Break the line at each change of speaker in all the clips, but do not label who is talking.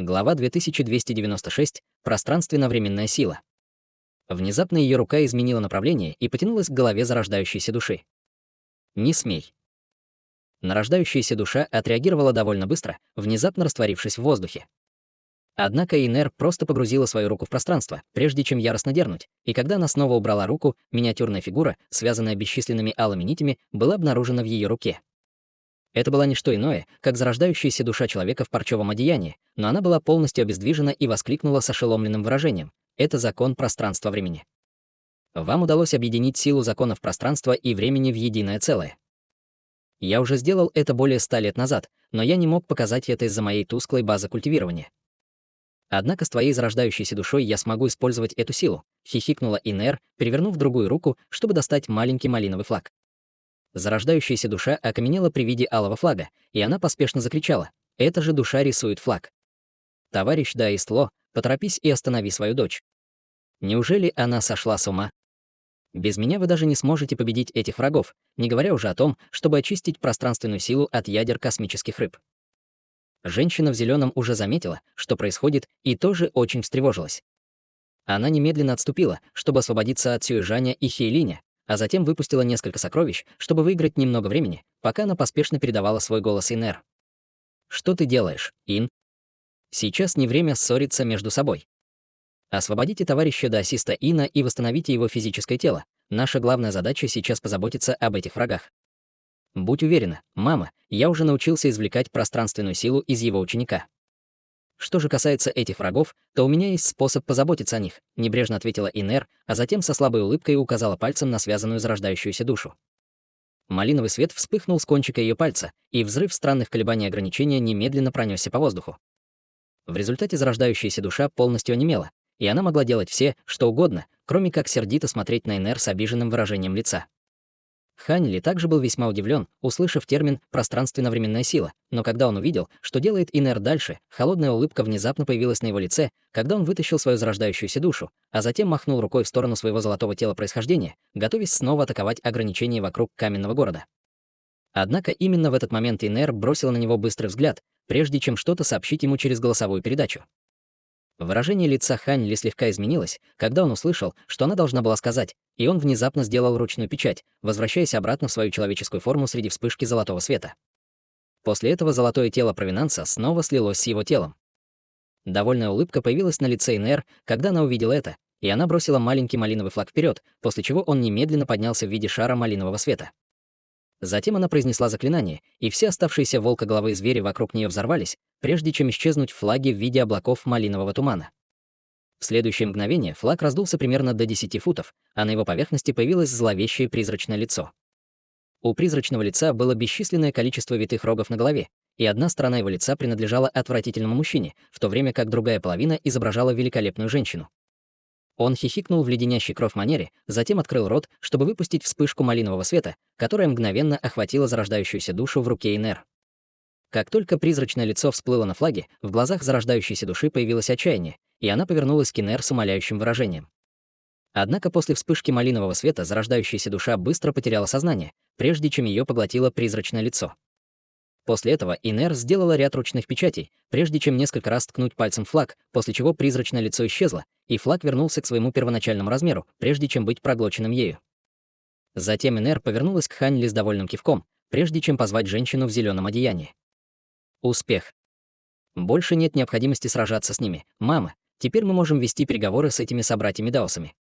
Глава 2296. Пространственно-временная сила. Внезапно ее рука изменила направление и потянулась к голове зарождающейся души. «Не смей». Нарождающаяся душа отреагировала довольно быстро, внезапно растворившись в воздухе. Однако Инер просто погрузила свою руку в пространство, прежде чем яростно дернуть, и когда она снова убрала руку, миниатюрная фигура, связанная бесчисленными алыми нитями, была обнаружена в ее руке. Это была не что иное, как зарождающаяся душа человека в парчевом одеянии, но она была полностью обездвижена и воскликнула с ошеломленным выражением: «Это закон пространства-времени». Вам удалось объединить силу законов пространства и времени в единое целое. Я уже сделал это более 100 лет назад, но я не мог показать это из-за моей тусклой базы культивирования. Однако с твоей зарождающейся душой я смогу использовать эту силу, хихикнула Инер, перевернув другую руку, чтобы достать маленький малиновый флаг. Зарождающаяся душа окаменела при виде алого флага, и она поспешно закричала: «Эта же душа рисует флаг! Товарищ Даистло, поторопись и останови свою дочь. Неужели она сошла с ума? Без меня вы даже не сможете победить этих врагов, не говоря уже о том, чтобы очистить пространственную силу от ядер космических рыб». Женщина в зеленом уже заметила, что происходит, и тоже очень встревожилась. Она немедленно отступила, чтобы освободиться от Сюэжаня и Хейлиня, а затем выпустила несколько сокровищ, чтобы выиграть немного времени, пока она поспешно передавала свой голос Инер. «Что ты делаешь, Ин? Сейчас не время ссориться между собой. Освободите товарища даосиста Ина и восстановите его физическое тело. Наша главная задача сейчас позаботиться об этих врагах. Будь уверена, мама, я уже научился извлекать пространственную силу из его ученика. Что же касается этих врагов, то у меня есть способ позаботиться о них», — небрежно ответила Инер, а затем со слабой улыбкой указала пальцем на связанную зарождающуюся душу. Малиновый свет вспыхнул с кончика ее пальца, и взрыв странных колебаний ограничения немедленно пронесся по воздуху. В результате зарождающаяся душа полностью онемела, и она могла делать все, что угодно, кроме как сердито смотреть на Инер с обиженным выражением лица. Хань Ли также был весьма удивлен, услышав термин «пространственно-временная сила», но когда он увидел, что делает Инер дальше, холодная улыбка внезапно появилась на его лице, когда он вытащил свою зарождающуюся душу, а затем махнул рукой в сторону своего золотого тела происхождения, готовясь снова атаковать ограничения вокруг каменного города. Однако именно в этот момент Инер бросила на него быстрый взгляд, прежде чем что-то сообщить ему через голосовую передачу. Выражение лица Хань Ли слегка изменилось, когда он услышал, что она должна была сказать, и он внезапно сделал ручную печать, возвращаясь обратно в свою человеческую форму среди вспышки золотого света. После этого золотое тело провинанса снова слилось с его телом. Довольная улыбка появилась на лице Инер, когда она увидела это, и она бросила маленький малиновый флаг вперед, после чего он немедленно поднялся в виде шара малинового света. Затем она произнесла заклинание, и все оставшиеся волкоголовые звери вокруг нее взорвались, прежде чем исчезнуть в флаге в виде облаков малинового тумана. В следующее мгновение флаг раздулся примерно до 10 футов, а на его поверхности появилось зловещее призрачное лицо. У призрачного лица было бесчисленное количество витых рогов на голове, и одна сторона его лица принадлежала отвратительному мужчине, в то время как другая половина изображала великолепную женщину. Он хихикнул в леденящей кровь манере, затем открыл рот, чтобы выпустить вспышку малинового света, которая мгновенно охватила зарождающуюся душу в руке Инер. Как только призрачное лицо всплыло на флаге, в глазах зарождающейся души появилось отчаяние, и она повернулась к Инер с умоляющим выражением. Однако после вспышки малинового света зарождающаяся душа быстро потеряла сознание, прежде чем ее поглотило призрачное лицо. После этого Инер сделала ряд ручных печатей, прежде чем несколько раз ткнуть пальцем в флаг, после чего призрачное лицо исчезло, и флаг вернулся к своему первоначальному размеру, прежде чем быть проглоченным ею. Затем Инер повернулась к Хань Ли с довольным кивком, прежде чем позвать женщину в зеленом одеянии. Успех. Больше нет необходимости сражаться с ними. Мама, теперь мы можем вести переговоры с этими собратьями-даосами.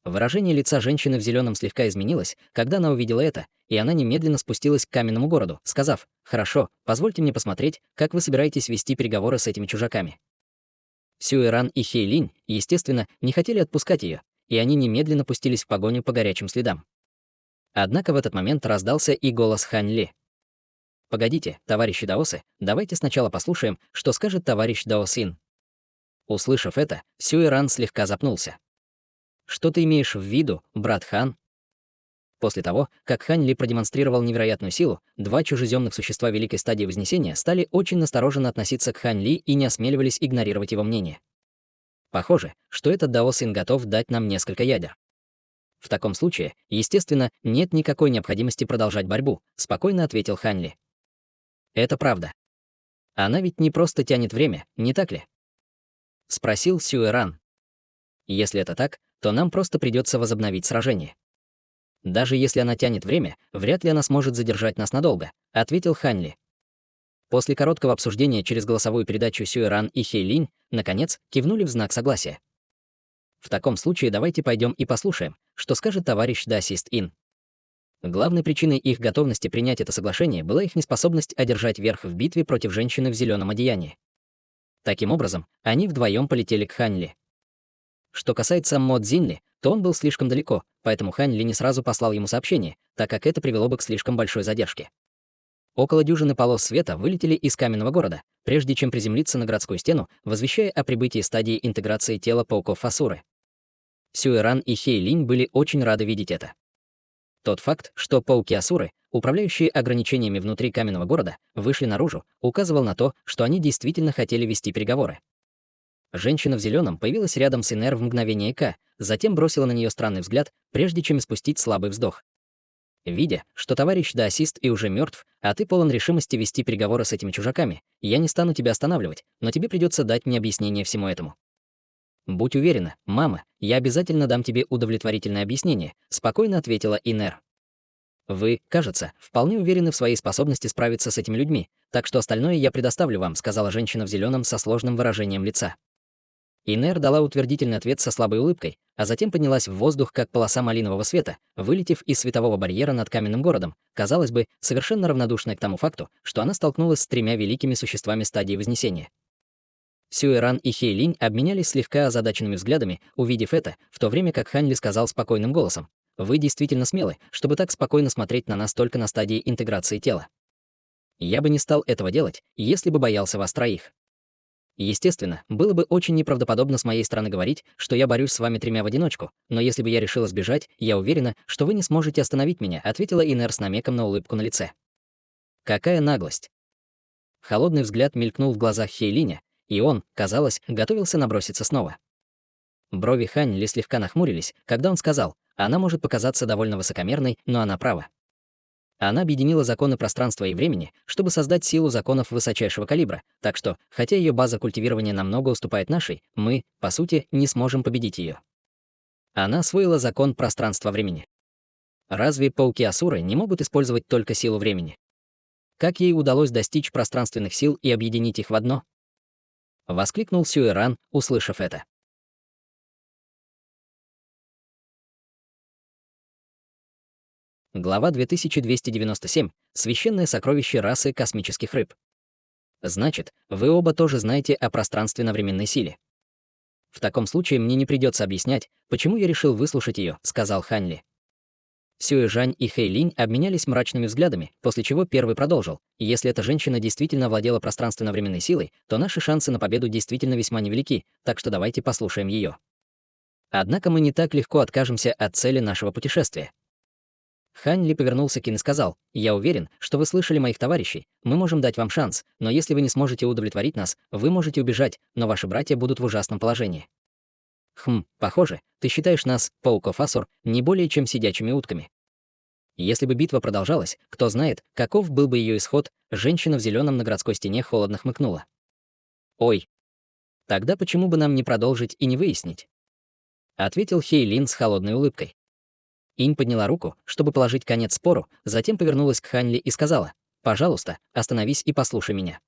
Выражение лица женщины в зеленом слегка изменилось, когда она увидела это, и она немедленно спустилась к каменному городу, сказав: «Хорошо, позвольте мне посмотреть, как вы собираетесь вести переговоры с этими чужаками». Сюэран и Хейлинь, естественно, не хотели отпускать ее, и они немедленно пустились в погоню по горячим следам. Однако в этот момент раздался и голос Хань Ли. «Погодите, товарищи даосы, давайте сначала послушаем, что скажет товарищ Даосин». Услышав это, Сюэран слегка запнулся. «Что ты имеешь в виду, брат Хан?» После того, как Хань Ли продемонстрировал невероятную силу, два чужеземных существа великой стадии Вознесения стали очень настороженно относиться к Хань Ли и не осмеливались игнорировать его мнение. Похоже, что этот Даосин готов дать нам несколько ядер. В таком случае, естественно, нет никакой необходимости продолжать борьбу, спокойно ответил Хань Ли. Это правда. Она ведь не просто тянет время, не так ли? Спросил Сюэран. Если это так, то нам просто придется возобновить сражение. Даже если она тянет время, вряд ли она сможет задержать нас надолго, ответил Ханли. После короткого обсуждения через голосовую передачу Сюэран и Хейлинь, наконец, кивнули в знак согласия. В таком случае давайте пойдем и послушаем, что скажет товарищ Дасист Ин. Главной причиной их готовности принять это соглашение была их неспособность одержать верх в битве против женщины в зеленом одеянии. Таким образом, они вдвоем полетели к Ханли. Что касается Мо Цзиньли, то он был слишком далеко, поэтому Ханли не сразу послал ему сообщение, так как это привело бы к слишком большой задержке. Около дюжины полос света вылетели из каменного города, прежде чем приземлиться на городскую стену, возвещая о прибытии стадии интеграции тела пауков Асуры. Сюэран и Хейлинь были очень рады видеть это. Тот факт, что пауки-асуры, управляющие ограничениями внутри каменного города, вышли наружу, указывал на то, что они действительно хотели вести переговоры. Женщина в зеленом появилась рядом с Инер в мгновение ока, затем бросила на нее странный взгляд, прежде чем испустить слабый вздох. Видя, что товарищ Даосист и уже мертв, а ты полон решимости вести переговоры с этими чужаками, я не стану тебя останавливать, но тебе придется дать мне объяснение всему этому. Будь уверена, мама, я обязательно дам тебе удовлетворительное объяснение, спокойно ответила Инер. Вы, кажется, вполне уверены в своей способности справиться с этими людьми, так что остальное я предоставлю вам, сказала женщина в зеленом со сложным выражением лица. Инер дала утвердительный ответ со слабой улыбкой, а затем поднялась в воздух, как полоса малинового света, вылетев из светового барьера над каменным городом, казалось бы, совершенно равнодушная к тому факту, что она столкнулась с тремя великими существами стадии Вознесения. Сюэран и Хейлинь обменялись слегка озадаченными взглядами, увидев это, в то время как Ханли сказал спокойным голосом: «Вы действительно смелы, чтобы так спокойно смотреть на нас только на стадии интеграции тела. Я бы не стал этого делать, если бы боялся вас троих. Естественно, было бы очень неправдоподобно с моей стороны говорить, что я борюсь с вами тремя в одиночку, но если бы я решила сбежать, я уверена, что вы не сможете остановить меня», ответила Инер с намеком на улыбку на лице. Какая наглость! Холодный взгляд мелькнул в глазах Хейлиня, и он, казалось, готовился наброситься снова. Брови Ханли слегка нахмурились, когда он сказал: «Она может показаться довольно высокомерной, но она права». Она объединила законы пространства и времени, чтобы создать силу законов высочайшего калибра, так что, хотя ее база культивирования намного уступает нашей, мы, по сути, не сможем победить ее. Она освоила закон пространства-времени. Разве пауки-асуры не могут использовать только силу времени? Как ей удалось достичь пространственных сил и объединить их в одно? Воскликнул Сюэран, услышав это. Глава 2297. Священное сокровище расы космических рыб. Значит, вы оба тоже знаете о пространственно-временной силе. В таком случае мне не придется объяснять, почему я решил выслушать ее, сказал Ханли. Сюэжань и Хэйлинь обменялись мрачными взглядами, после чего первый продолжил: «Если эта женщина действительно владела пространственно-временной силой, то наши шансы на победу действительно весьма невелики, так что давайте послушаем ее. Однако мы не так легко откажемся от цели нашего путешествия». Ханли повернулся к Ин и сказал: «Я уверен, что вы слышали моих товарищей, мы можем дать вам шанс, но если вы не сможете удовлетворить нас, вы можете убежать, но ваши братья будут в ужасном положении». Похоже, ты считаешь нас, пауков Асур, не более чем сидячими утками. Если бы битва продолжалась, кто знает, каков был бы ее исход, женщина в зеленом на городской стене холодно хмыкнула. «Ой, тогда почему бы нам не продолжить и не выяснить?» Ответил Хейлин с холодной улыбкой. Инь подняла руку, чтобы положить конец спору, затем повернулась к Ханли и сказала: «Пожалуйста, остановись и послушай меня.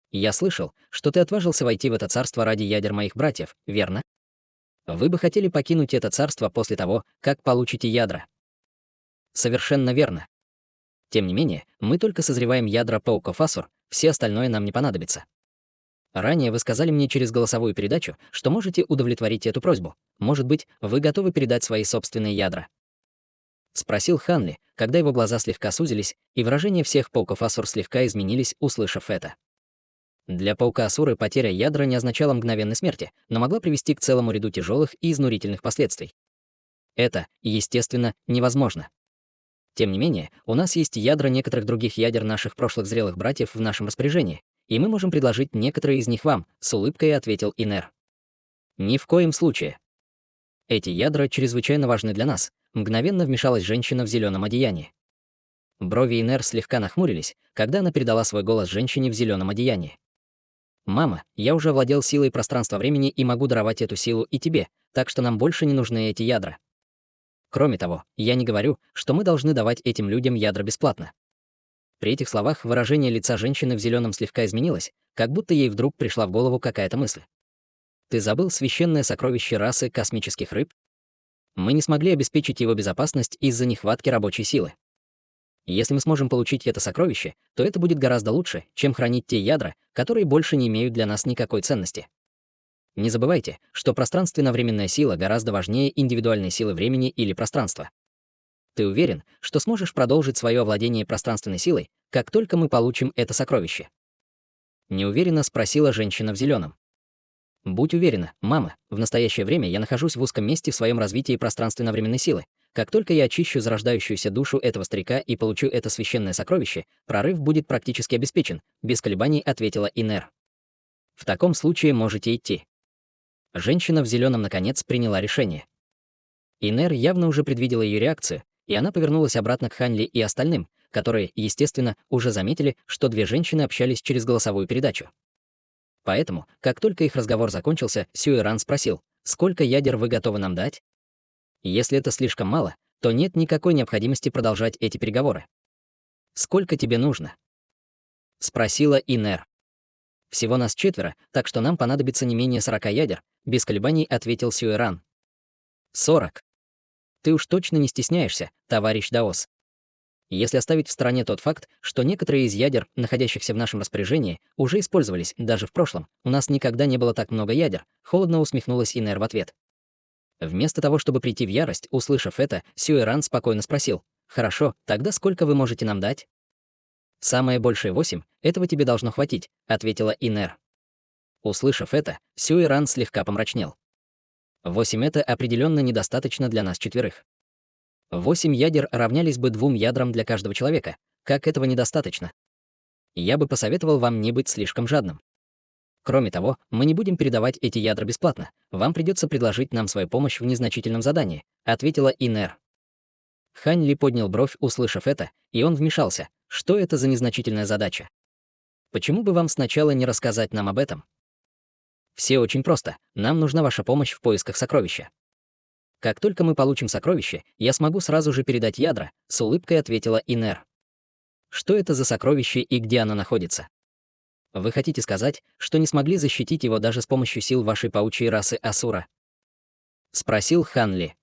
Я слышал, что ты отважился войти в это царство ради ядер моих братьев, верно? Вы бы хотели покинуть это царство после того, как получите ядра». Совершенно верно. Тем не менее, мы только созреваем ядра пауков Асур, все остальное нам не понадобится. Ранее вы сказали мне через голосовую передачу, что можете удовлетворить эту просьбу. Может быть, вы готовы передать свои собственные ядра? Спросил Ханли, когда его глаза слегка сузились, и выражения всех пауков Асур слегка изменились, услышав это. Для паука Асуры потеря ядра не означала мгновенной смерти, но могла привести к целому ряду тяжелых и изнурительных последствий. Это, естественно, невозможно. Тем не менее, у нас есть ядра некоторых других ядер наших прошлых зрелых братьев в нашем распоряжении, и мы можем предложить некоторые из них вам, с улыбкой ответил Инер. Ни в коем случае. Эти ядра чрезвычайно важны для нас, мгновенно вмешалась женщина в зеленом одеянии. Брови Инер слегка нахмурились, когда она передала свой голос женщине в зеленом одеянии. «Мама, я уже овладел силой пространства-времени и могу даровать эту силу и тебе, так что нам больше не нужны эти ядра. Кроме того, я не говорю, что мы должны давать этим людям ядра бесплатно». При этих словах выражение лица женщины в зеленом слегка изменилось, как будто ей вдруг пришла в голову какая-то мысль. «Ты забыл священное сокровище расы космических рыб? Мы не смогли обеспечить его безопасность из-за нехватки рабочей силы. Если мы сможем получить это сокровище, то это будет гораздо лучше, чем хранить те ядра, которые больше не имеют для нас никакой ценности. Не забывайте, что пространственно-временная сила гораздо важнее индивидуальной силы времени или пространства. Ты уверен, что сможешь продолжить свое овладение пространственной силой, как только мы получим это сокровище?» Неуверенно спросила женщина в зеленом. «Будь уверена, мама, в настоящее время я нахожусь в узком месте в своем развитии пространственно-временной силы. Как только я очищу зарождающуюся душу этого старика и получу это священное сокровище, прорыв будет практически обеспечен», без колебаний ответила Инер. «В таком случае можете идти». Женщина в зеленом наконец приняла решение. Инер явно уже предвидела ее реакцию, и она повернулась обратно к Ханли и остальным, которые, естественно, уже заметили, что две женщины общались через голосовую передачу. Поэтому, как только их разговор закончился, Сюэран спросил: «Сколько ядер вы готовы нам дать? Если это слишком мало, то нет никакой необходимости продолжать эти переговоры. Сколько тебе нужно?» — спросила Инер. «Всего нас 4, так что нам понадобится не менее 40 ядер», — без колебаний ответил Сюэран. 40. Ты уж точно не стесняешься, товарищ Даос. Если оставить в стороне тот факт, что некоторые из ядер, находящихся в нашем распоряжении, уже использовались даже в прошлом, у нас никогда не было так много ядер, холодно усмехнулась Инер в ответ. Вместо того, чтобы прийти в ярость, услышав это, Сюэран спокойно спросил: «Хорошо, тогда сколько вы можете нам дать?» «Самое большее 8, этого тебе должно хватить», — ответила Инер. Услышав это, Сюэран слегка помрачнел. 8 — это определенно недостаточно для нас 4. 8 ядер равнялись бы 2 ядрам для каждого человека. Как этого недостаточно? Я бы посоветовал вам не быть слишком жадным. Кроме того, мы не будем передавать эти ядра бесплатно. Вам придется предложить нам свою помощь в незначительном задании», — ответила Инер. Хань Ли поднял бровь, услышав это, и он вмешался. «Что это за незначительная задача? Почему бы вам сначала не рассказать нам об этом?» «Все очень просто. Нам нужна ваша помощь в поисках сокровища». «Как только мы получим сокровище, я смогу сразу же передать ядра», — с улыбкой ответила Инер. «Что это за сокровище и где оно находится? Вы хотите сказать, что не смогли защитить его даже с помощью сил вашей паучьей расы Асура?» — спросил Ханли.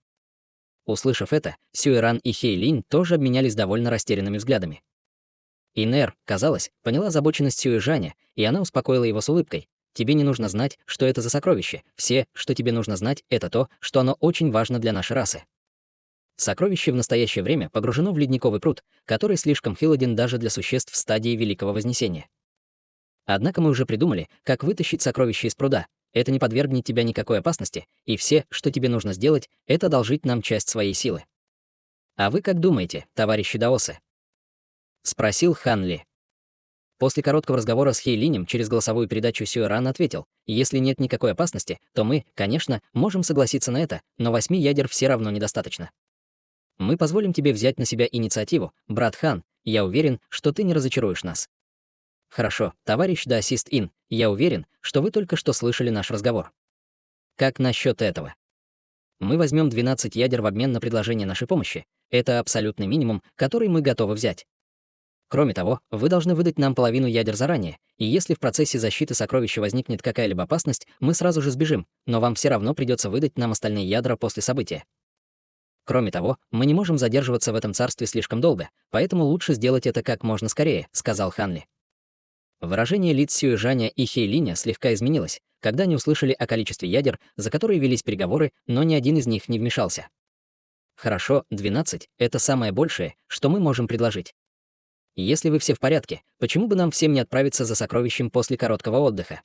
Услышав это, Сюэран и Хейлинь тоже обменялись довольно растерянными взглядами. Инер, казалось, поняла озабоченность Сюэжаня, и она успокоила его с улыбкой. «Тебе не нужно знать, что это за сокровище. Все, что тебе нужно знать, это то, что оно очень важно для нашей расы. Сокровище в настоящее время погружено в ледниковый пруд, который слишком холоден даже для существ в стадии Великого Вознесения. Однако мы уже придумали, как вытащить сокровище из пруда. Это не подвергнет тебя никакой опасности, и все, что тебе нужно сделать, это одолжить нам часть своей силы». «А вы как думаете, товарищи даосы?» — спросил Ханли. После короткого разговора с Хейлинем через голосовую передачу Сюэран ответил: «Если нет никакой опасности, то мы, конечно, можем согласиться на это, но 8 ядер все равно недостаточно. Мы позволим тебе взять на себя инициативу, брат Хан, я уверен, что ты не разочаруешь нас». «Хорошо, товарищ Даосист Ин, я уверен, что вы только что слышали наш разговор. Как насчет этого? Мы возьмем 12 ядер в обмен на предложение нашей помощи. Это абсолютный минимум, который мы готовы взять. Кроме того, вы должны выдать нам половину ядер заранее, и если в процессе защиты сокровища возникнет какая-либо опасность, мы сразу же сбежим, но вам все равно придется выдать нам остальные ядра после события. Кроме того, мы не можем задерживаться в этом царстве слишком долго, поэтому лучше сделать это как можно скорее», — сказал Ханли. Выражение лиц Сюэжаня и Хейлиня слегка изменилось, когда они услышали о количестве ядер, за которые велись переговоры, но ни один из них не вмешался. «Хорошо, 12 — это самое большее, что мы можем предложить. Если вы все в порядке, почему бы нам всем не отправиться за сокровищем после короткого отдыха?»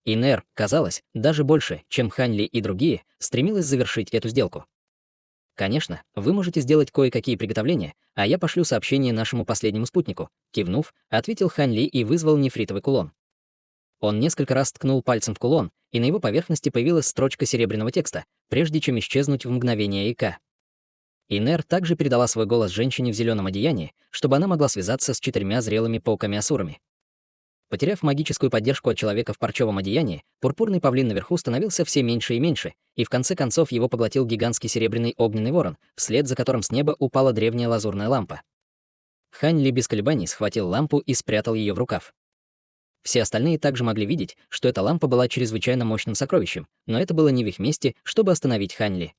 Инер, казалось, даже больше, чем Ханли и другие, стремилась завершить эту сделку. «Конечно, вы можете сделать кое-какие приготовления, а я пошлю сообщение нашему последнему спутнику», — кивнув, ответил Ханли и вызвал нефритовый кулон. Он несколько раз ткнул пальцем в кулон, и на его поверхности появилась строчка серебряного текста, прежде чем исчезнуть в мгновение ика. Инер также передала свой голос женщине в зеленом одеянии, чтобы она могла связаться с 4 зрелыми пауками-асурами. Потеряв магическую поддержку от человека в парчевом одеянии, пурпурный павлин наверху становился все меньше и меньше, и в конце концов его поглотил гигантский серебряный огненный ворон, вслед за которым с неба упала древняя лазурная лампа. Хань Ли без колебаний схватил лампу и спрятал ее в рукав. Все остальные также могли видеть, что эта лампа была чрезвычайно мощным сокровищем, но это было не в их месте, чтобы остановить Хань Ли.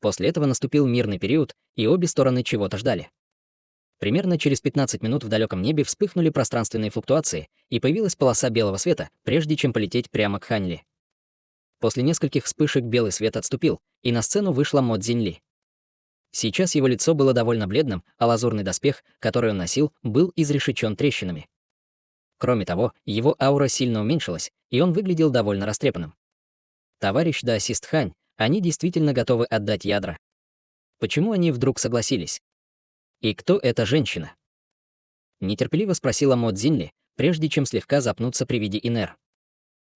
После этого наступил мирный период, и обе стороны чего-то ждали. Примерно через 15 минут в далеком небе вспыхнули пространственные флуктуации, и появилась полоса белого света, прежде чем полететь прямо к Хань Ли. После нескольких вспышек белый свет отступил, и на сцену вышла Мо Цзиньли. Сейчас его лицо было довольно бледным, а лазурный доспех, который он носил, был изрешечен трещинами. Кроме того, его аура сильно уменьшилась, и он выглядел довольно растрепанным. Товарищ Даосист Хань, они действительно готовы отдать ядра. Почему они вдруг согласились? И кто эта женщина? Нетерпеливо спросила Мо Цзиньли, прежде чем слегка запнуться при виде Инер.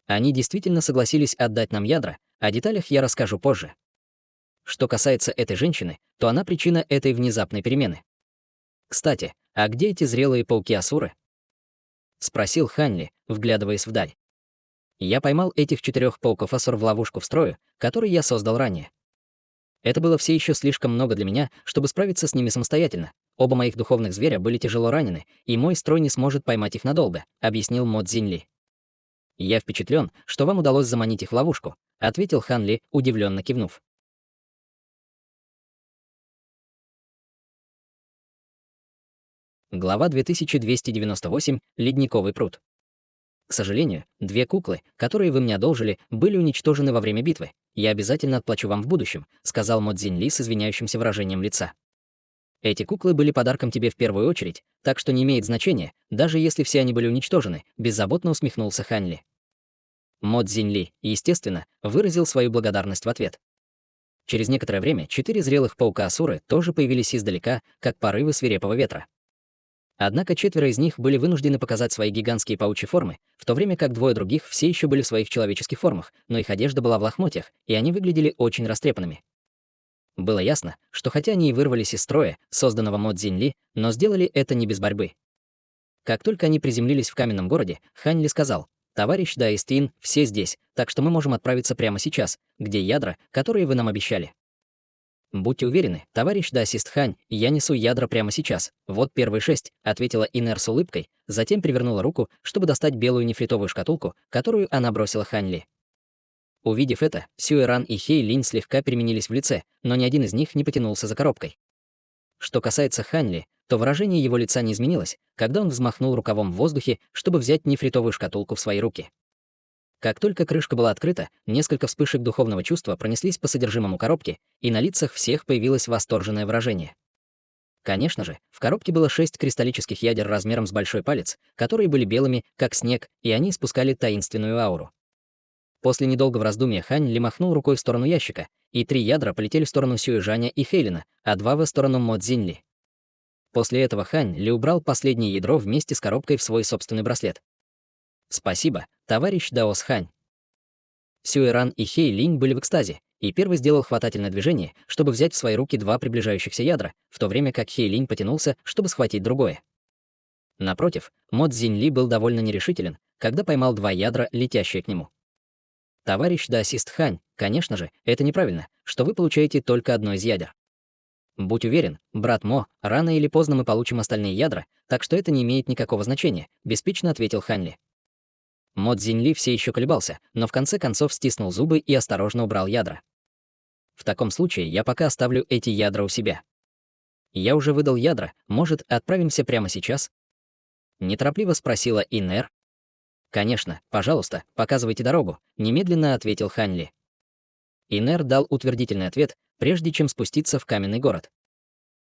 Они действительно согласились отдать нам ядра, о деталях я расскажу позже. Что касается этой женщины, то она причина этой внезапной перемены. Кстати, а где эти зрелые пауки-асуры? Спросил Хань Ли, вглядываясь вдаль. Я поймал этих 4 пауков-асур в ловушку в строю, который я создал ранее. Это было все еще слишком много для меня, чтобы справиться с ними самостоятельно. Оба моих духовных зверя были тяжело ранены, и мой строй не сможет поймать их надолго, объяснил Мо Цзиньли. Я впечатлен, что вам удалось заманить их в ловушку, ответил Хан Ли, удивленно кивнув. Глава 2298. Ледниковый пруд. К сожалению, 2 куклы, которые вы мне одолжили, были уничтожены во время битвы. Я обязательно отплачу вам в будущем, сказал Мо Цзиньли с извиняющимся выражением лица. Эти куклы были подарком тебе в первую очередь, так что не имеет значения, даже если все они были уничтожены, беззаботно усмехнулся Хань Ли. Мо Цзиньли, естественно, выразил свою благодарность в ответ. Через некоторое время 4 зрелых паука-асуры тоже появились издалека, как порывы свирепого ветра. Однако 4 из них были вынуждены показать свои гигантские паучьи формы, в то время как 2 других все еще были в своих человеческих формах, но их одежда была в лохмотьях, и они выглядели очень растрепанными. Было ясно, что хотя они и вырвались из строя, созданного Мо Цзиньли, но сделали это не без борьбы. Как только они приземлились в каменном городе, Хань Ли сказал: «Товарищ Даистин, все здесь, так что мы можем отправиться прямо сейчас, где ядра, которые вы нам обещали». «Будьте уверены, товарищ Даосист Хань, я несу ядра прямо сейчас. Вот первые 6», — ответила Инер с улыбкой, затем привернула руку, чтобы достать белую нефритовую шкатулку, которую она бросила Хань Ли. Увидев это, Сюэран и Хей Линь слегка переменились в лице, но ни один из них не потянулся за коробкой. Что касается Хань Ли, то выражение его лица не изменилось, когда он взмахнул рукавом в воздухе, чтобы взять нефритовую шкатулку в свои руки. Как только крышка была открыта, несколько вспышек духовного чувства пронеслись по содержимому коробки, и на лицах всех появилось восторженное выражение. Конечно же, в коробке было 6 кристаллических ядер размером с большой палец, которые были белыми, как снег, и они испускали таинственную ауру. После недолгого раздумья Хань Ли махнул рукой в сторону ящика, и 3 ядра полетели в сторону Сюэжаня и Хейлина, а 2 в сторону Мо Цзиньли. После этого Хань Ли убрал последнее ядро вместе с коробкой в свой собственный браслет. «Спасибо, товарищ Даос Хань». Сюэран и Хей Линь были в экстазе, и первый сделал хватательное движение, чтобы взять в свои руки 2 приближающихся ядра, в то время как Хей Линь потянулся, чтобы схватить другое. Напротив, Мо Цзиньли был довольно нерешителен, когда поймал 2 ядра, летящие к нему. «Товарищ Даосист Хань, конечно же, это неправильно, что вы получаете только одно из ядер. Будь уверен, брат Мо, рано или поздно мы получим остальные ядра, так что это не имеет никакого значения», — беспечно ответил Хань Ли. Мо Цзиньли все еще колебался, но в конце концов стиснул зубы и осторожно убрал ядра. «В таком случае я пока оставлю эти ядра у себя. Я уже выдал ядра, может, отправимся прямо сейчас?» Неторопливо спросила Инер. «Конечно, пожалуйста, показывайте дорогу», — немедленно ответил Хань Ли. Инер дал утвердительный ответ, прежде чем спуститься в каменный город.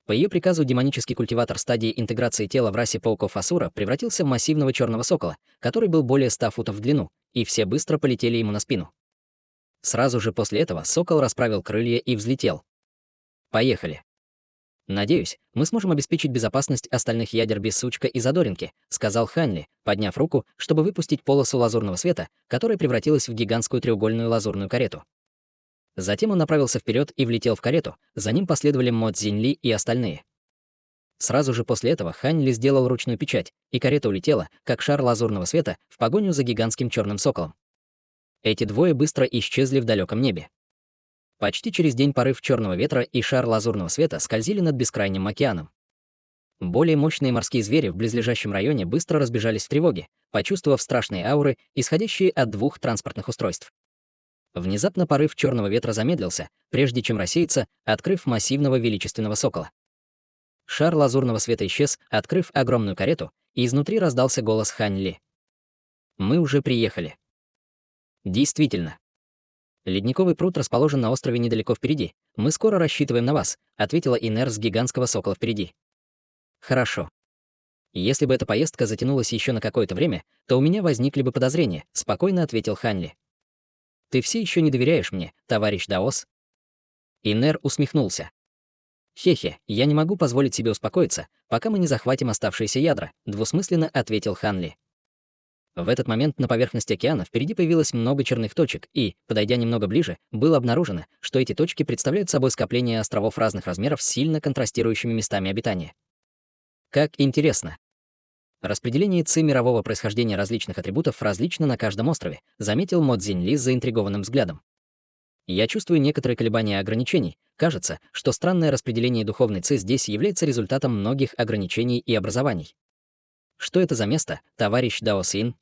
По ее приказу демонический культиватор стадии интеграции тела в расе пауков Асура превратился в массивного черного сокола, который был более 100 футов в длину, и все быстро полетели ему на спину. Сразу же после этого сокол расправил крылья и взлетел. «Поехали. Надеюсь, мы сможем обеспечить безопасность остальных ядер без Сучка и Задоринки», сказал Хань Ли, подняв руку, чтобы выпустить полосу лазурного света, которая превратилась в гигантскую треугольную лазурную карету. Затем он направился вперед и влетел в карету, за ним последовали Мо Цзиньли и остальные. Сразу же после этого Хань Ли сделал ручную печать, и карета улетела, как шар лазурного света, в погоню за гигантским черным соколом. Эти двое быстро исчезли в далеком небе. Почти через день порыв черного ветра и шар лазурного света скользили над бескрайним океаном. Более мощные морские звери в близлежащем районе быстро разбежались в тревоге, почувствовав страшные ауры, исходящие от двух транспортных устройств. Внезапно порыв черного ветра замедлился, прежде чем рассеяться, открыв массивного величественного сокола. Шар лазурного света исчез, открыв огромную карету, и изнутри раздался голос Хань Ли. «Мы уже приехали». «Действительно. Ледниковый пруд расположен на острове недалеко впереди. Мы скоро рассчитываем на вас», — ответила Инер с гигантского сокола впереди. «Хорошо. Если бы эта поездка затянулась еще на какое-то время, то у меня возникли бы подозрения», — спокойно ответил Хань Ли. «Ты все еще не доверяешь мне, товарищ Даос?» Инер усмехнулся. «Хе-хе, я не могу позволить себе успокоиться, пока мы не захватим оставшиеся ядра», — двусмысленно ответил Хан Ли. В этот момент на поверхности океана впереди появилось много черных точек, и, подойдя немного ближе, было обнаружено, что эти точки представляют собой скопление островов разных размеров с сильно контрастирующими местами обитания. Как интересно. Распределение ци мирового происхождения различных атрибутов различно на каждом острове, заметил Мо Цзиньли с заинтригованным взглядом. Я чувствую некоторые колебания ограничений. Кажется, что странное распределение духовной ци здесь является результатом многих ограничений и образований. Что это за место, товарищ Дао Син?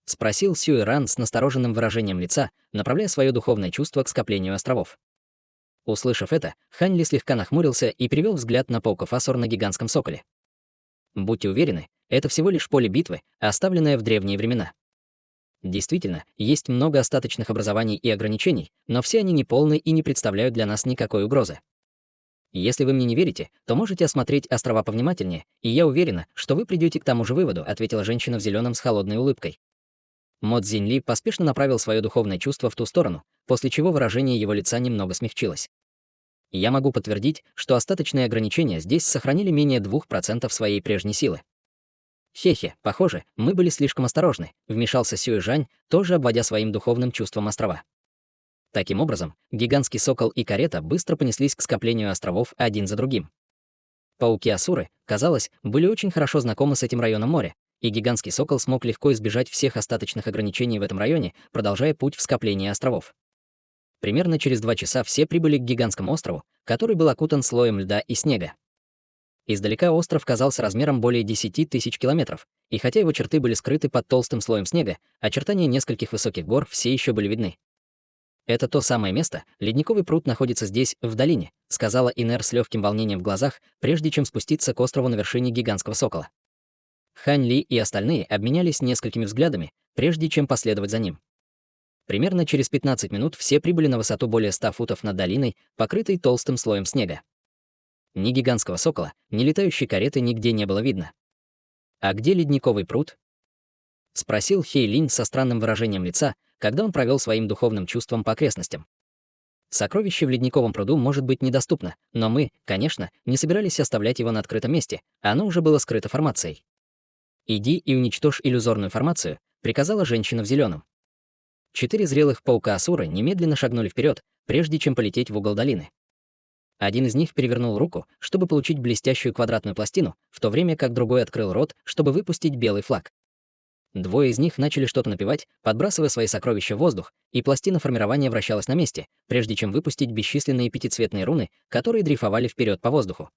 Спросил Сюэ Ран с настороженным выражением лица, направляя свое духовное чувство к скоплению островов. Услышав это, Хань Ли слегка нахмурился и перевел взгляд на пауков Асур на гигантском соколе. Будьте уверены, это всего лишь поле битвы, оставленное в древние времена. Действительно, есть много остаточных образований и ограничений, но все они неполны и не представляют для нас никакой угрозы. Если вы мне не верите, то можете осмотреть острова повнимательнее, и я уверена, что вы придете к тому же выводу, ответила женщина в зеленом с холодной улыбкой. Мо Цзиньли поспешно направил свое духовное чувство в ту сторону, после чего выражение его лица немного смягчилось. Я могу подтвердить, что остаточные ограничения здесь сохранили менее 2% своей прежней силы. Хе-хе, похоже, мы были слишком осторожны, вмешался Сюэ Жань, тоже обводя своим духовным чувством острова. Таким образом, гигантский сокол и карета быстро понеслись к скоплению островов один за другим. Пауки-асуры, казалось, были очень хорошо знакомы с этим районом моря, и гигантский сокол смог легко избежать всех остаточных ограничений в этом районе, продолжая путь в скопление островов. Примерно через 2 часа все прибыли к гигантскому острову, который был окутан слоем льда и снега. Издалека остров казался размером более 10 тысяч километров, и хотя его черты были скрыты под толстым слоем снега, очертания нескольких высоких гор все еще были видны. «Это то самое место, ледниковый пруд находится здесь, в долине», сказала Инер с легким волнением в глазах, прежде чем спуститься к острову на вершине гигантского сокола. Хань Ли и остальные обменялись несколькими взглядами, прежде чем последовать за ним. Примерно через 15 минут все прибыли на высоту более 100 футов над долиной, покрытой толстым слоем снега. Ни гигантского сокола, ни летающей кареты нигде не было видно. «А где ледниковый пруд?» — спросил Хей Линь со странным выражением лица, когда он провел своим духовным чувством по окрестностям. Сокровище в ледниковом пруду может быть недоступно, но мы, конечно, не собирались оставлять его на открытом месте, а оно уже было скрыто формацией. «Иди и уничтожь иллюзорную формацию», — приказала женщина в зеленом. 4 зрелых паука-асуры немедленно шагнули вперед, прежде чем полететь в угол долины. Один из них перевернул руку, чтобы получить блестящую квадратную пластину, в то время как другой открыл рот, чтобы выпустить белый флаг. Двое из них начали что-то напевать, подбрасывая свои сокровища в воздух, и пластина формирования вращалась на месте, прежде чем выпустить бесчисленные пятицветные руны, которые дрейфовали вперед по воздуху.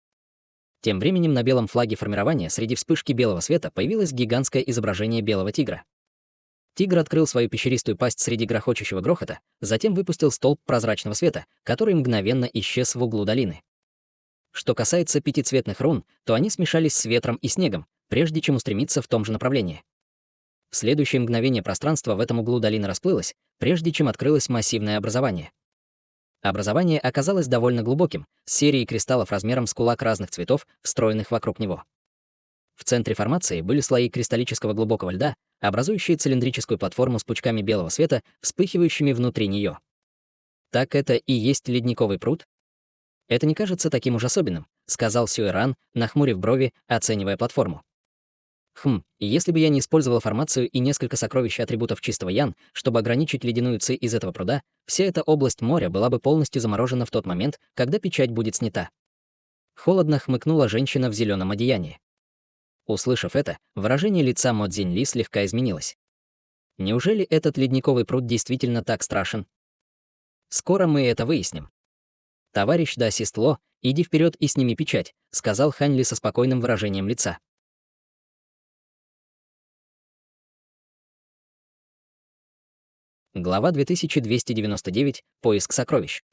Тем временем на белом флаге формирования среди вспышки белого света появилось гигантское изображение белого тигра. Тигр открыл свою пещеристую пасть среди грохочущего грохота, затем выпустил столб прозрачного света, который мгновенно исчез в углу долины. Что касается пятицветных рун, то они смешались с ветром и снегом, прежде чем устремиться в том же направлении. В следующее мгновение пространство в этом углу долины расплылось, прежде чем открылось массивное образование. Образование оказалось довольно глубоким, с серией кристаллов размером с кулак разных цветов, встроенных вокруг него. В центре формации были слои кристаллического глубокого льда, образующие цилиндрическую платформу с пучками белого света, вспыхивающими внутри нее. Так это и есть ледниковый пруд? Это не кажется таким уж особенным, сказал Сюэ Ран, нахмурив брови, оценивая платформу. Если бы я не использовал формацию и несколько сокровищ атрибутов чистого Ян, чтобы ограничить ледяную ци из этого пруда, вся эта область моря была бы полностью заморожена в тот момент, когда печать будет снята. Холодно хмыкнула женщина в зеленом одеянии. Услышав это, выражение лица Мо Цзиньли слегка изменилось. Неужели этот ледниковый пруд действительно так страшен? Скоро мы это выясним. Товарищ да Систло, иди вперед и сними печать, сказал Хань Ли со спокойным выражением лица. Глава 2299. Поиск сокровищ.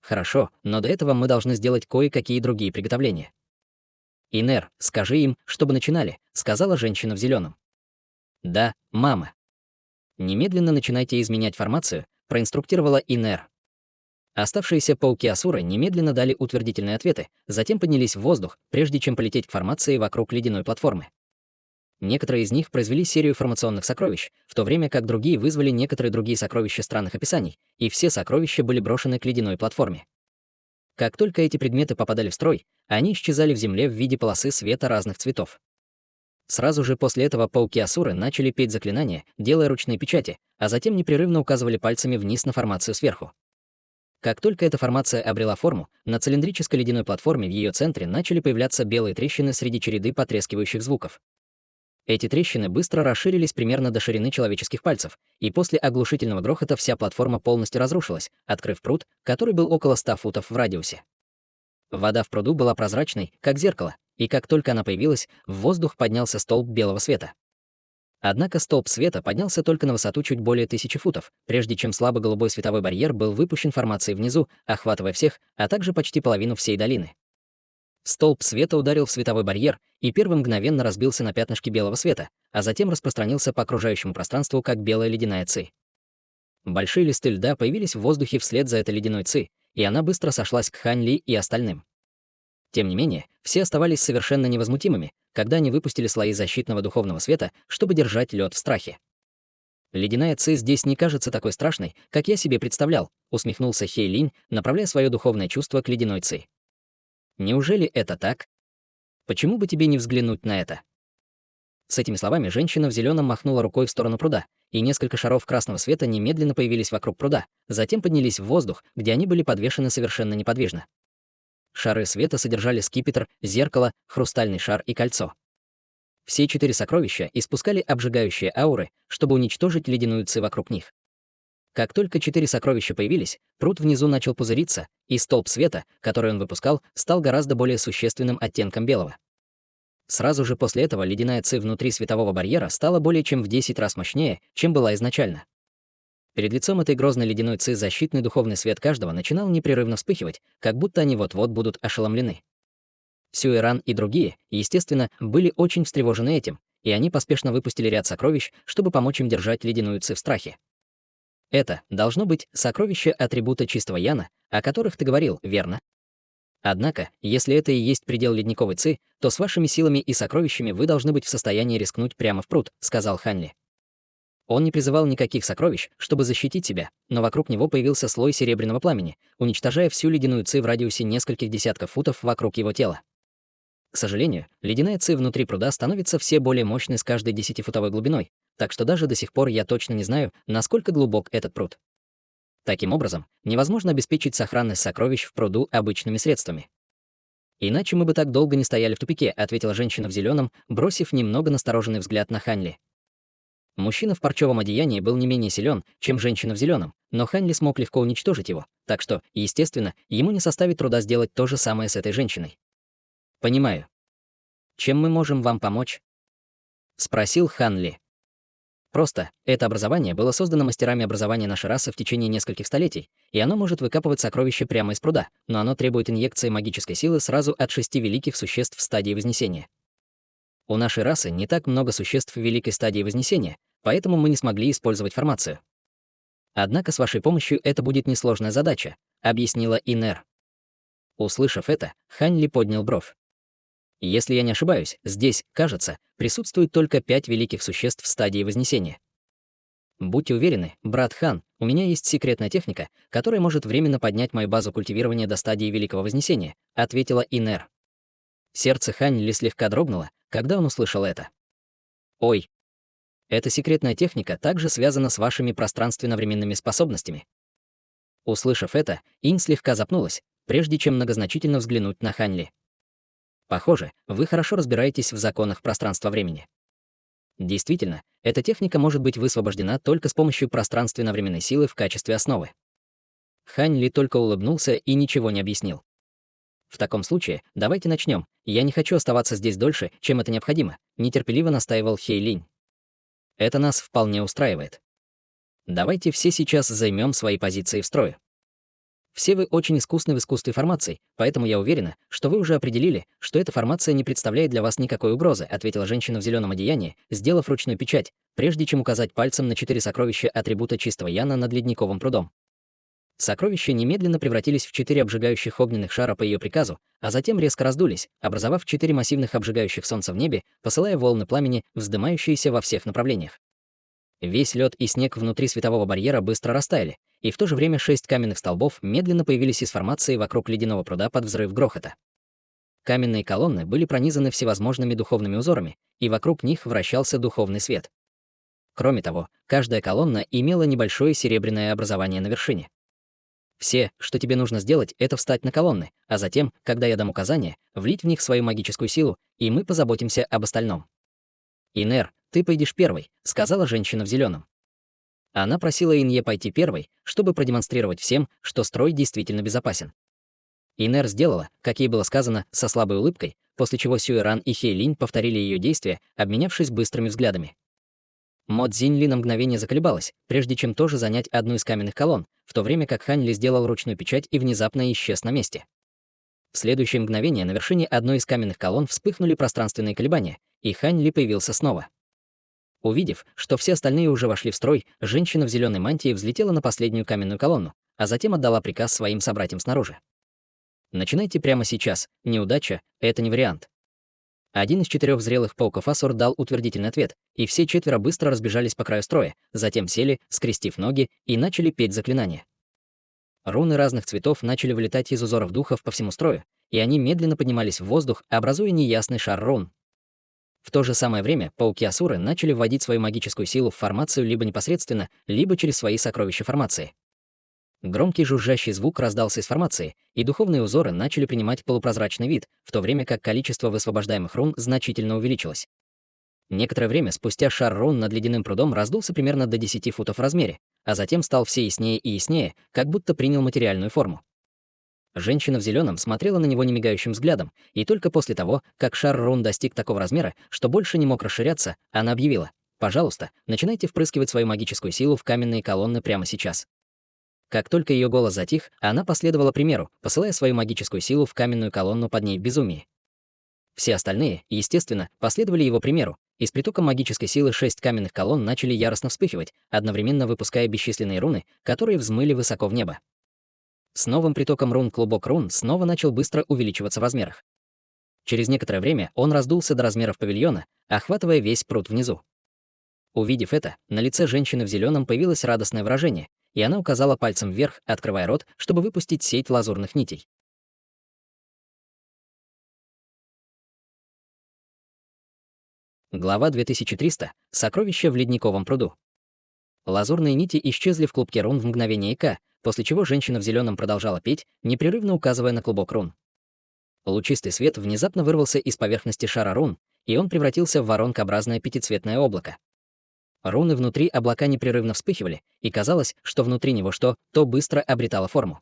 Хорошо, но до этого мы должны сделать кое-какие другие приготовления. Инер, скажи им, чтобы начинали, сказала женщина в зеленом. Да, мама. Немедленно начинайте изменять формацию, проинструктировала Инер. Оставшиеся пауки Асуры немедленно дали утвердительные ответы, затем поднялись в воздух, прежде чем полететь к формации вокруг ледяной платформы. Некоторые из них произвели серию формационных сокровищ, в то время как другие вызвали некоторые другие сокровища странных описаний, и все сокровища были брошены к ледяной платформе. Как только эти предметы попадали в строй, они исчезали в земле в виде полосы света разных цветов. Сразу же после этого пауки Асуры начали петь заклинания, делая ручные печати, а затем непрерывно указывали пальцами вниз на формацию сверху. Как только эта формация обрела форму, на цилиндрической ледяной платформе в ее центре начали появляться белые трещины среди череды потрескивающих звуков. Эти трещины быстро расширились примерно до ширины человеческих пальцев, и после оглушительного грохота вся платформа полностью разрушилась, открыв пруд, который был около 100 футов в радиусе. Вода в пруду была прозрачной, как зеркало, и как только она появилась, в воздух поднялся столб белого света. Однако столб света поднялся только на высоту чуть более 1000 футов, прежде чем слабо-голубой световой барьер был выпущен формацией внизу, охватывая всех, а также почти половину всей долины. Столб света ударил в световой барьер и первым мгновенно разбился на пятнышки белого света, а затем распространился по окружающему пространству как белая ледяная ци. Большие листы льда появились в воздухе вслед за этой ледяной ци, и она быстро сошлась к Хань Ли и остальным. Тем не менее, все оставались совершенно невозмутимыми, когда они выпустили слои защитного духовного света, чтобы держать лед в страхе. «Ледяная ци здесь не кажется такой страшной, как я себе представлял», усмехнулся Хей Линь, направляя свое духовное чувство к ледяной ци. «Неужели это так? Почему бы тебе не взглянуть на это?» С этими словами женщина в зеленом махнула рукой в сторону пруда, и несколько шаров красного света немедленно появились вокруг пруда, затем поднялись в воздух, где они были подвешены совершенно неподвижно. Шары света содержали скипетр, зеркало, хрустальный шар и кольцо. Все 4 сокровища испускали обжигающие ауры, чтобы уничтожить ледяную ци вокруг них. Как только 4 сокровища появились, пруд внизу начал пузыриться, и столб света, который он выпускал, стал гораздо более существенным оттенком белого. Сразу же после этого ледяная ци внутри светового барьера стала более чем в 10 раз мощнее, чем была изначально. Перед лицом этой грозной ледяной ци защитный духовный свет каждого начинал непрерывно вспыхивать, как будто они вот-вот будут ошеломлены. Сюэран и другие, естественно, были очень встревожены этим, и они поспешно выпустили ряд сокровищ, чтобы помочь им держать ледяную ци в страхе. Это должно быть сокровища атрибута чистого Яна, о которых ты говорил, верно? Однако, если это и есть предел ледниковой ци, то с вашими силами и сокровищами вы должны быть в состоянии рискнуть прямо в пруд, сказал Хань Ли. Он не призывал никаких сокровищ, чтобы защитить себя, но вокруг него появился слой серебряного пламени, уничтожая всю ледяную ци в радиусе нескольких десятков футов вокруг его тела. К сожалению, ледяная ци внутри пруда становится все более мощной с каждой 10-футовой глубиной, так что даже до сих пор я точно не знаю, насколько глубок этот пруд. Таким образом, невозможно обеспечить сохранность сокровищ в пруду обычными средствами. «Иначе мы бы так долго не стояли в тупике», — ответила женщина в зеленом, бросив немного настороженный взгляд на Хань Ли. Мужчина в парчевом одеянии был не менее силен, чем женщина в зеленом, но Хань Ли смог легко уничтожить его, так что, естественно, ему не составит труда сделать то же самое с этой женщиной. «Понимаю. Чем мы можем вам помочь?» — спросил Хан Ли. Просто, это образование было создано мастерами образования нашей расы в течение нескольких столетий, и оно может выкапывать сокровища прямо из пруда, но оно требует инъекции магической силы сразу от 6 великих существ в стадии Вознесения. У нашей расы не так много существ в великой стадии Вознесения, поэтому мы не смогли использовать формацию. Однако с вашей помощью это будет несложная задача, объяснила Инер. Услышав это, Хань Ли поднял бровь. Если я не ошибаюсь, здесь, кажется, присутствует только 5 великих существ в стадии Вознесения. Будьте уверены, брат Хан, у меня есть секретная техника, которая может временно поднять мою базу культивирования до стадии Великого Вознесения, ответила Инер. Сердце Хань Ли слегка дрогнуло, когда он услышал это. Ой, эта секретная техника также связана с вашими пространственно-временными способностями. Услышав это, Инь слегка запнулась, прежде чем многозначительно взглянуть на Ханли. Похоже, вы хорошо разбираетесь в законах пространства-времени. Действительно, эта техника может быть высвобождена только с помощью пространственно-временной силы в качестве основы. Хань Ли только улыбнулся и ничего не объяснил. В таком случае, давайте начнем. Я не хочу оставаться здесь дольше, чем это необходимо, нетерпеливо настаивал Хей Линь. Это нас вполне устраивает. Давайте все сейчас займем свои позиции в строю. Все вы очень искусны в искусстве формаций, поэтому я уверена, что вы уже определили, что эта формация не представляет для вас никакой угрозы, ответила женщина в зеленом одеянии, сделав ручную печать, прежде чем указать пальцем на 4 сокровища атрибута чистого яна над ледниковым прудом. Сокровища немедленно превратились в 4 обжигающих огненных шара по ее приказу, а затем резко раздулись, образовав 4 массивных обжигающих солнца в небе, посылая волны пламени, вздымающиеся во всех направлениях. Весь лед и снег внутри светового барьера быстро растаяли, и в то же время 6 каменных столбов медленно появились из формации вокруг ледяного пруда под взрыв грохота. Каменные колонны были пронизаны всевозможными духовными узорами, и вокруг них вращался духовный свет. Кроме того, каждая колонна имела небольшое серебряное образование на вершине. Все, что тебе нужно сделать, это встать на колонны, а затем, когда я дам указание, влить в них свою магическую силу, и мы позаботимся об остальном. «Инер, ты пойдешь первой», — сказала женщина в зеленом. Она просила Инье пойти первой, чтобы продемонстрировать всем, что строй действительно безопасен. Инер сделала, как ей было сказано, со слабой улыбкой, после чего Сюэран и Хейлинь повторили ее действия, обменявшись быстрыми взглядами. Мо Цзиньли на мгновение заколебалась, прежде чем тоже занять одну из каменных колонн, в то время как Хань Ли сделал ручную печать и внезапно исчез на месте. В следующее мгновение на вершине одной из каменных колонн вспыхнули пространственные колебания, и Хань Ли появился снова. Увидев, что все остальные уже вошли в строй, женщина в зеленой мантии взлетела на последнюю каменную колонну, а затем отдала приказ своим собратьям снаружи. «Начинайте прямо сейчас, неудача — это не вариант». Один из 4 зрелых пауков Асур дал утвердительный ответ, и все 4 быстро разбежались по краю строя, затем сели, скрестив ноги, и начали петь заклинания. Руны разных цветов начали вылетать из узоров духов по всему строю, и они медленно поднимались в воздух, образуя неясный шар рун. В то же самое время пауки-асуры начали вводить свою магическую силу в формацию либо непосредственно, либо через свои сокровища формации. Громкий жужжащий звук раздался из формации, и духовные узоры начали принимать полупрозрачный вид, в то время как количество высвобождаемых рун значительно увеличилось. Некоторое время спустя шар рун над ледяным прудом раздулся примерно до 10 футов в размере, а затем стал все яснее и яснее, как будто принял материальную форму. Женщина в зеленом смотрела на него немигающим взглядом, и только после того, как шар рун достиг такого размера, что больше не мог расширяться, она объявила: «Пожалуйста, начинайте впрыскивать свою магическую силу в каменные колонны прямо сейчас». Как только ее голос затих, она последовала примеру, посылая свою магическую силу в каменную колонну под ней в безумии. Все остальные, естественно, последовали его примеру, и с притоком магической силы 6 каменных колонн начали яростно вспыхивать, одновременно выпуская бесчисленные руны, которые взмыли высоко в небо. С новым притоком рун клубок рун снова начал быстро увеличиваться в размерах. Через некоторое время он раздулся до размеров павильона, охватывая весь пруд внизу. Увидев это, на лице женщины в зеленом появилось радостное выражение, и она указала пальцем вверх, открывая рот, чтобы выпустить сеть лазурных нитей. Глава 2300. Сокровища в ледниковом пруду. Лазурные нити исчезли в клубке рун в мгновение ока, после чего женщина в зеленом продолжала петь, непрерывно указывая на клубок рун. Лучистый свет внезапно вырвался из поверхности шара рун, и он превратился в воронкообразное пятицветное облако. Руны внутри облака непрерывно вспыхивали, и казалось, что внутри него то быстро обретало форму.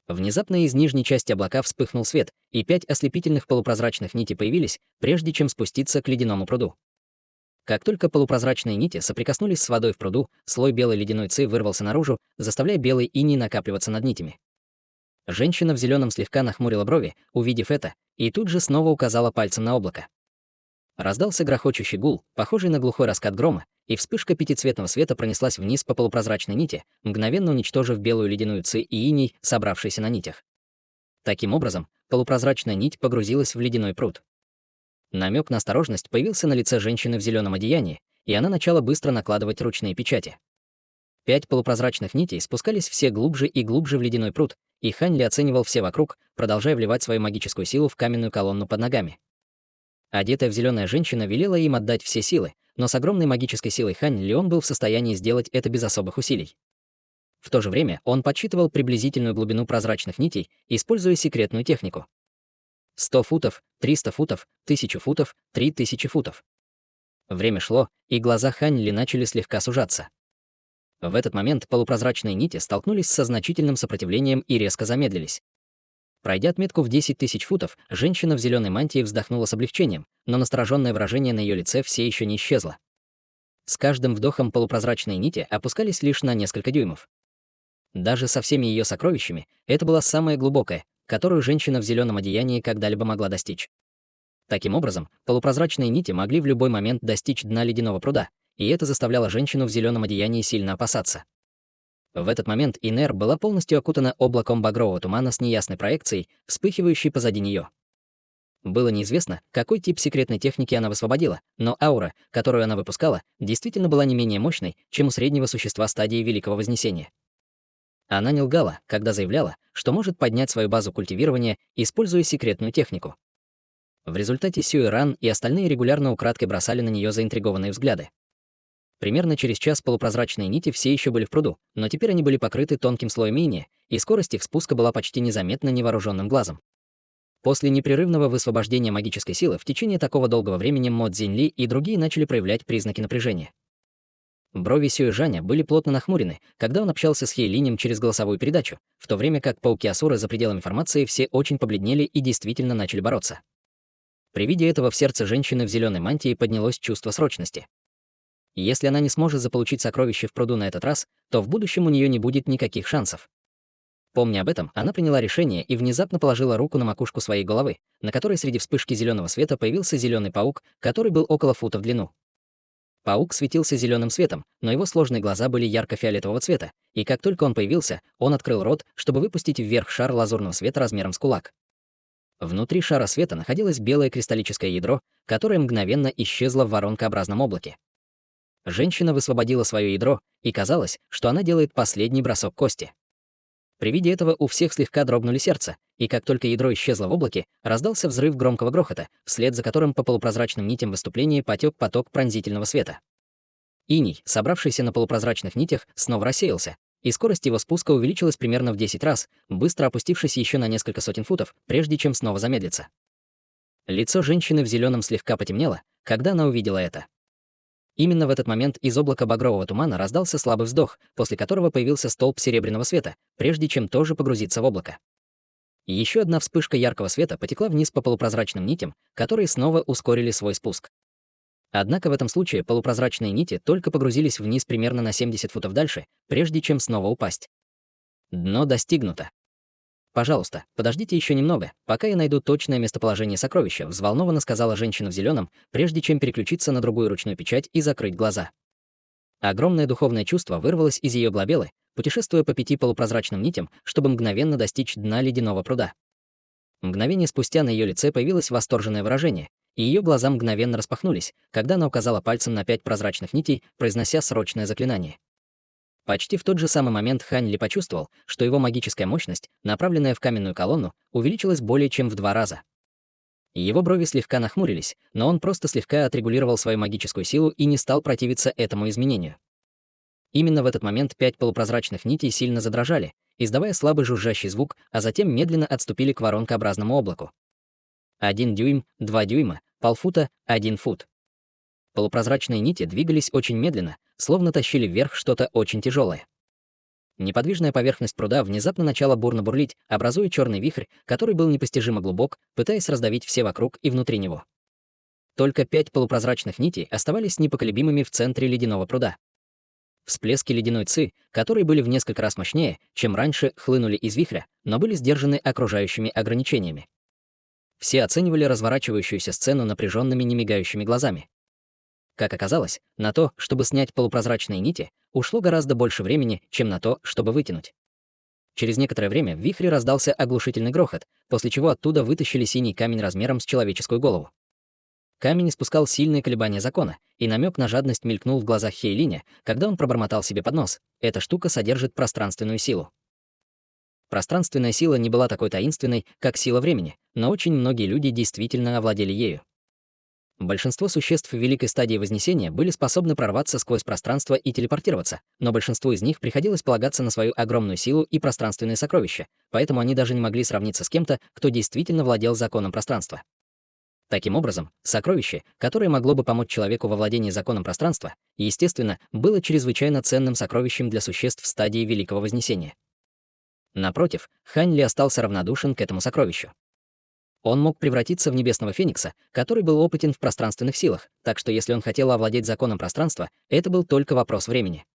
Внезапно из нижней части облака вспыхнул свет, и 5 ослепительных полупрозрачных нитей появились, прежде чем спуститься к ледяному пруду. Как только полупрозрачные нити соприкоснулись с водой в пруду, слой белой ледяной ци вырвался наружу, заставляя белый иней накапливаться над нитями. Женщина в зеленом слегка нахмурила брови, увидев это, и тут же снова указала пальцем на облако. Раздался грохочущий гул, похожий на глухой раскат грома, и вспышка пятицветного света пронеслась вниз по полупрозрачной нити, мгновенно уничтожив белую ледяную ци и иней, собравшийся на нитях. Таким образом, полупрозрачная нить погрузилась в ледяной пруд. Намек на осторожность появился на лице женщины в зеленом одеянии, и она начала быстро накладывать ручные печати. 5 полупрозрачных нитей спускались все глубже и глубже в ледяной пруд, и Хань Ли оценивал все вокруг, продолжая вливать свою магическую силу в каменную колонну под ногами. Одетая в зеленая женщина велела им отдать все силы, но с огромной магической силой Хань Лион был в состоянии сделать это без особых усилий. В то же время он подсчитывал приблизительную глубину прозрачных нитей, используя секретную технику. 100 футов, 300 футов, 1000 футов, 3000 футов. Время шло, и глаза Хань Ли начали слегка сужаться. В этот момент полупрозрачные нити столкнулись со значительным сопротивлением и резко замедлились. Пройдя отметку в 10 тысяч футов, женщина в зеленой мантии вздохнула с облегчением, но настороженное выражение на ее лице все еще не исчезло. С каждым вдохом полупрозрачные нити опускались лишь на несколько дюймов. Даже со всеми ее сокровищами это была самая глубокая, которую женщина в зеленом одеянии когда-либо могла достичь. Таким образом, полупрозрачные нити могли в любой момент достичь дна ледяного пруда, и это заставляло женщину в зеленом одеянии сильно опасаться. В этот момент Инер была полностью окутана облаком багрового тумана с неясной проекцией, вспыхивающей позади нее. Было неизвестно, какой тип секретной техники она высвободила, но аура, которую она выпускала, действительно была не менее мощной, чем у среднего существа стадии Великого Вознесения. Она не лгала, когда заявляла, что может поднять свою базу культивирования, используя секретную технику. В результате Сюэ Ран и остальные регулярно украдкой бросали на нее заинтригованные взгляды. Примерно через час полупрозрачные нити все еще были в пруду, но теперь они были покрыты тонким слоем иния, и скорость их спуска была почти незаметна невооруженным глазом. После непрерывного высвобождения магической силы в течение такого долгого времени Мо Цзиньли и другие начали проявлять признаки напряжения. Брови Сюэ Жаня были плотно нахмурены, когда он общался с Хейлинем через голосовую передачу, в то время как пауки Асуры за пределами формации все очень побледнели и действительно начали бороться. При виде этого в сердце женщины в зеленой мантии поднялось чувство срочности. Если она не сможет заполучить сокровище в пруду на этот раз, то в будущем у нее не будет никаких шансов. Помня об этом, она приняла решение и внезапно положила руку на макушку своей головы, на которой среди вспышки зеленого света появился зеленый паук, который был около фута в длину. Паук светился зеленым светом, но его сложные глаза были ярко-фиолетового цвета, и как только он появился, он открыл рот, чтобы выпустить вверх шар лазурного света размером с кулак. Внутри шара света находилось белое кристаллическое ядро, которое мгновенно исчезло в воронкообразном облаке. Женщина высвободила свое ядро, и казалось, что она делает последний бросок кости. При виде этого у всех слегка дрогнули сердца, и как только ядро исчезло в облаке, раздался взрыв громкого грохота, вслед за которым по полупрозрачным нитям выступления потек поток пронзительного света. Иней, собравшийся на полупрозрачных нитях, снова рассеялся, и скорость его спуска увеличилась примерно в 10 раз, быстро опустившись еще на несколько сотен футов, прежде чем снова замедлиться. Лицо женщины в зеленом слегка потемнело, когда она увидела это. Именно в этот момент из облака багрового тумана раздался слабый вздох, после которого появился столб серебряного света, прежде чем тоже погрузиться в облако. Еще одна вспышка яркого света потекла вниз по полупрозрачным нитям, которые снова ускорили свой спуск. Однако в этом случае полупрозрачные нити только погрузились вниз примерно на 70 футов дальше, прежде чем снова упасть. Дно достигнуто. «Пожалуйста, подождите еще немного, пока я найду точное местоположение сокровища», взволнованно сказала женщина в зеленом, прежде чем переключиться на другую ручную печать и закрыть глаза. Огромное духовное чувство вырвалось из ее глобелы, путешествуя по 5 полупрозрачным нитям, чтобы мгновенно достичь дна ледяного пруда. Мгновение спустя на ее лице появилось восторженное выражение, и ее глаза мгновенно распахнулись, когда она указала пальцем на 5 прозрачных нитей, произнося срочное заклинание. Почти в тот же самый момент Хань Ли почувствовал, что его магическая мощность, направленная в каменную колонну, увеличилась более чем в 2 раза. Его брови слегка нахмурились, но он просто слегка отрегулировал свою магическую силу и не стал противиться этому изменению. Именно в этот момент 5 полупрозрачных нитей сильно задрожали, издавая слабый жужжащий звук, а затем медленно отступили к воронкообразному облаку. 1 дюйм, 2 дюйма, полфута, 1 фут. Полупрозрачные нити двигались очень медленно, словно тащили вверх что-то очень тяжелое. Неподвижная поверхность пруда внезапно начала бурно бурлить, образуя черный вихрь, который был непостижимо глубок, пытаясь раздавить все вокруг и внутри него. Только 5 полупрозрачных нитей оставались непоколебимыми в центре ледяного пруда. Всплески ледяной ци, которые были в несколько раз мощнее, чем раньше, хлынули из вихря, но были сдержаны окружающими ограничениями. Все оценивали разворачивающуюся сцену напряженными немигающими глазами. Как оказалось, на то, чтобы снять полупрозрачные нити, ушло гораздо больше времени, чем на то, чтобы вытянуть. Через некоторое время в вихре раздался оглушительный грохот, после чего оттуда вытащили синий камень размером с человеческую голову. Камень испускал сильные колебания закона, и намек на жадность мелькнул в глазах Хейлиня, когда он пробормотал себе под нос: «Эта штука содержит пространственную силу». Пространственная сила не была такой таинственной, как сила времени, но очень многие люди действительно овладели ею. Большинство существ великой стадии Вознесения были способны прорваться сквозь пространство и телепортироваться, но большинству из них приходилось полагаться на свою огромную силу и пространственные сокровища, поэтому они даже не могли сравниться с кем-то, кто действительно владел законом пространства. Таким образом, сокровище, которое могло бы помочь человеку во владении законом пространства, естественно, было чрезвычайно ценным сокровищем для существ стадии Великого Вознесения. Напротив, Хань Ли остался равнодушен к этому сокровищу. Он мог превратиться в небесного феникса, который был опытен в пространственных силах, так что если он хотел овладеть законом пространства, это был только вопрос времени.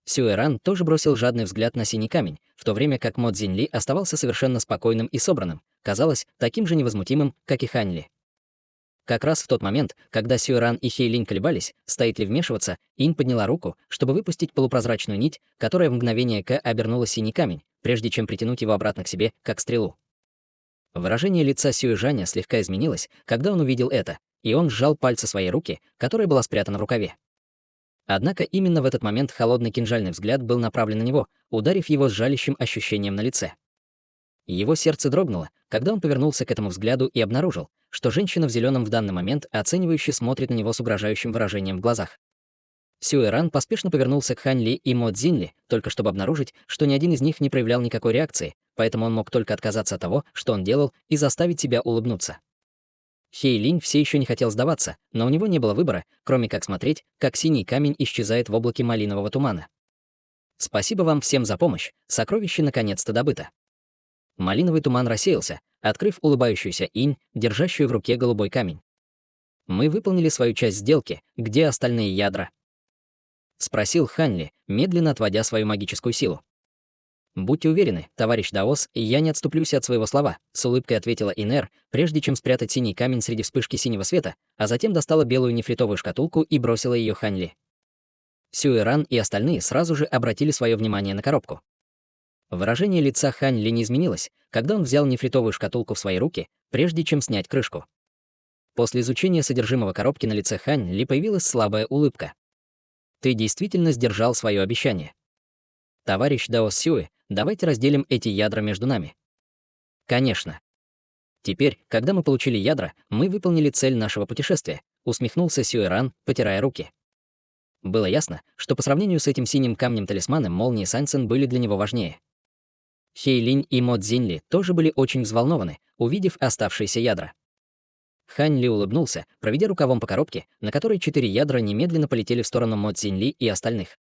Сюэран тоже бросил жадный взгляд на синий камень, в то время как Мо Цзиньли оставался совершенно спокойным и собранным, казалось, таким же невозмутимым, как и Хань Ли. Как раз в тот момент, когда Сюэран и Хейлинь колебались, стоит ли вмешиваться, Инь подняла руку, чтобы выпустить полупрозрачную нить, которая в мгновение обернула синий камень, прежде чем притянуть его обратно к себе, как стрелу. Выражение лица Сюэжаня слегка изменилось, когда он увидел это, и он сжал пальцы своей руки, которая была спрятана в рукаве. Однако именно в этот момент холодный кинжальный взгляд был направлен на него, ударив его с жалящим ощущением на лице. Его сердце дрогнуло, когда он повернулся к этому взгляду и обнаружил, что женщина в зеленом в данный момент оценивающе смотрит на него с угрожающим выражением в глазах. Сюэран поспешно повернулся к Хань Ли и Мо Цзиньли, только чтобы обнаружить, что ни один из них не проявлял никакой реакции, поэтому он мог только отказаться от того, что он делал, и заставить себя улыбнуться. Хейлинь все еще не хотел сдаваться, но у него не было выбора, кроме как смотреть, как синий камень исчезает в облаке малинового тумана. Спасибо вам всем за помощь, сокровище наконец-то добыто. Малиновый туман рассеялся, открыв улыбающуюся Инь, держащую в руке голубой камень. Мы выполнили свою часть сделки, где остальные ядра? Спросил Хань Ли, медленно отводя свою магическую силу. «Будьте уверены, товарищ Даос, я не отступлюсь от своего слова», — с улыбкой ответила Инер, прежде чем спрятать синий камень среди вспышки синего света, а затем достала белую нефритовую шкатулку и бросила ее Хань Ли. Сюэран и остальные сразу же обратили свое внимание на коробку. Выражение лица Хань Ли не изменилось, когда он взял нефритовую шкатулку в свои руки, прежде чем снять крышку. После изучения содержимого коробки на лице Хань Ли появилась слабая улыбка. «Ты действительно сдержал свое обещание. Товарищ Даос Сюэ, давайте разделим эти ядра между нами». «Конечно. Теперь, когда мы получили ядра, мы выполнили цель нашего путешествия», усмехнулся Сюэран, потирая руки. Было ясно, что по сравнению с этим синим камнем-талисманом молнии Саньцин были для него важнее. Хейлинь и Мо Цзиньли тоже были очень взволнованы, увидев оставшиеся ядра. Хань Ли улыбнулся, проведя рукавом по коробке, на которой 4 ядра немедленно полетели в сторону Мо Цзиньли и остальных.